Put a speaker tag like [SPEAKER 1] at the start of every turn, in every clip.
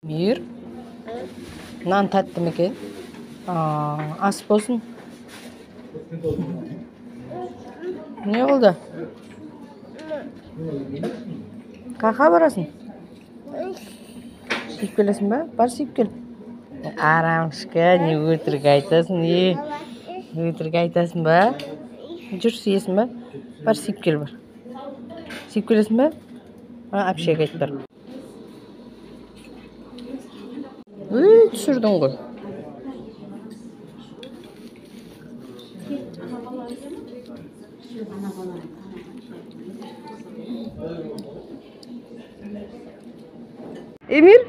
[SPEAKER 1] Mir. Nan tatlı mı ki? As bolsun. Ne oldu? Kaka barasın? Siyip gelesin be? Bar siyip gel. Aramşka, ne ötürük aytasın, ne? Ötürük aytasın be? Jür siyesin be? Bar siyip gel bar. Siyip gelesin be? Apşeye gaytlar. Düşürdün koy. Emir,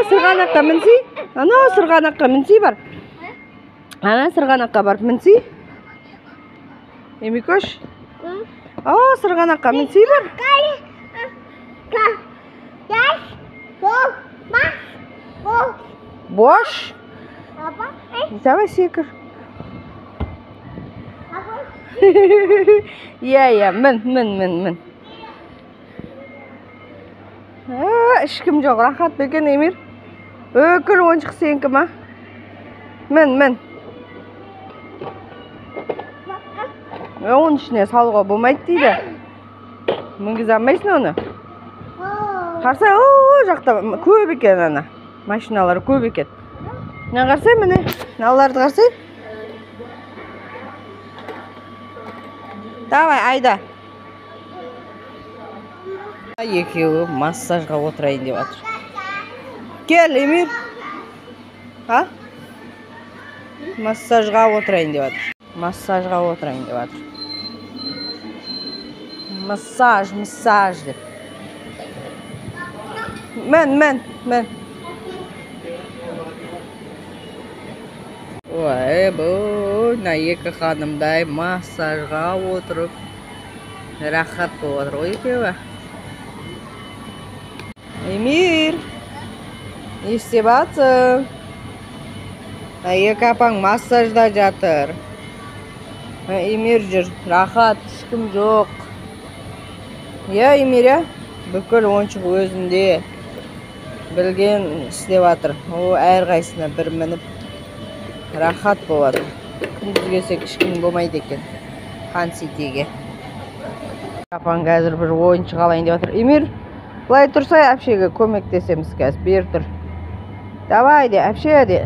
[SPEAKER 1] sırğanakka minsi. Ana sırğanakka minsi var. Ana sırğanakka var minsi. Emir koş. Sırğanakka minsi var. Boş. Давай секір. Иә, мін. Ешкім жоқ, рахат бекен Эмир. Өкіл ойыншық сенікі ма? Мін. Оның ішіне салуға болмайды дейді. Мінгізе алмайсың оны? Қарсай, жақта көп екен ана. Машиналар көп екен. Ne қарсай міне? Наларды қарсай? Давай, айда. Екеуі массажға отырайын деп жатыр. Кел, Эмир. Массажға отырайын деп жатыр. Массажға отырайын деп жатыр. Массаж деп. Мен. Ой, бұл екі ханымдай массажға отырып рахат болып отыр ғой екеуі. Эмир, не істеп жатсың? Екі апаң массажда жатыр. Эмир жүр, рахат, ешкім жоқ. Эмир, бүкіл ойыншық өзінде білген істеп жатыр. Әрқайсысына бір мініп рахат болады. Күндіз келсек ешкім болмайды екен. Хан-ситиге. Апаң қазір бір ойыншық алайын деп жатыр. Эмир, былай тұрсай, әпшеге көмектесеміз қазір. Бер тұр. Давай де, әпше де.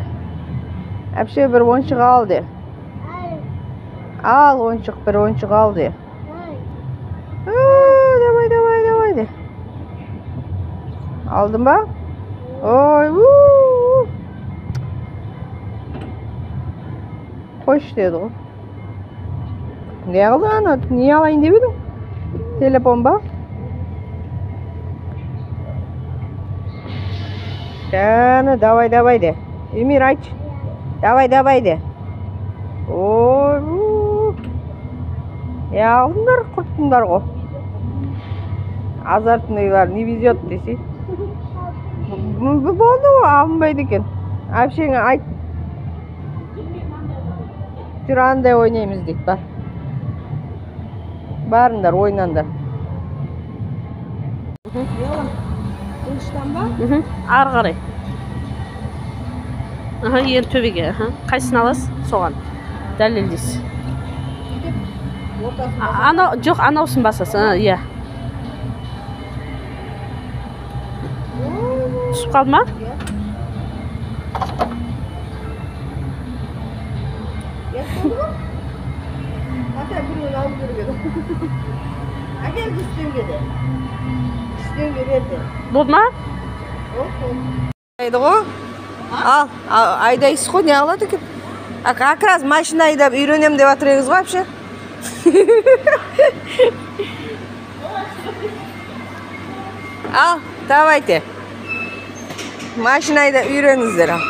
[SPEAKER 1] Әпше бір ойыншық ал де. Ал ойыншық, бір ойыншық ал де. Давай де. Алдың ба? Ой, Қойш деді ғой. Не қылды ана? Не алайын деп едің? Телефон ба? Кәні, давай де. Эмир, айтшы. Давай де. Ой, алдыңдар, құрттыңдар ғой. Азартындағылар не везет десе. Болды ғой, алынбайды екен. Әпшеңе айт. Жүр андай ойнаймыз дейді, бар. Барыңдар, ойнандар. Қылыштан ба?
[SPEAKER 2] Ары қарай. Ең төбеге. Қайсысын аласыз? Соған. Дәлелдейсіз. Жоқ, анаусын басасың. Иә. Түсіп қалды ма?
[SPEAKER 1] Ата біреуін алып жүргеді. Әкел үстеңгеді. Үстеңге берді.
[SPEAKER 2] Болды ма?
[SPEAKER 1] Айды ғой? Ал, айдайсыз ғой, не алады екен? Как раз машина айдап үйренем деп атырыңыз ғой, әпше? Ал, давайте. Машина айдап үйреніңіздер, ал.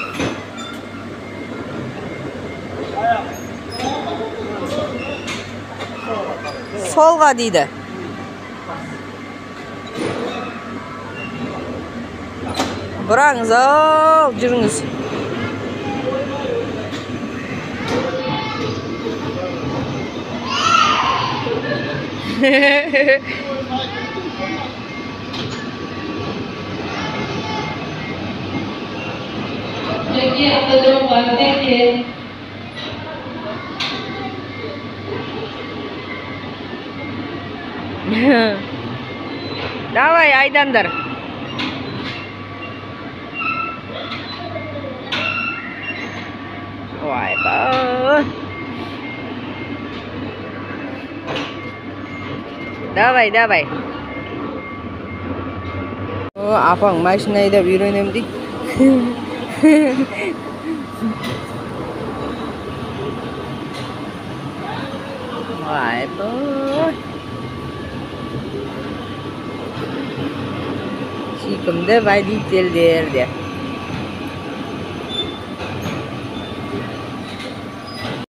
[SPEAKER 1] Солға дейді. Бұраңыз, ал, жүріңіз. Давай, Айдандар. Vay be. Давай. O apang mashinayı da үйренем дейді. Vay be. Сүйкімді водительдер де.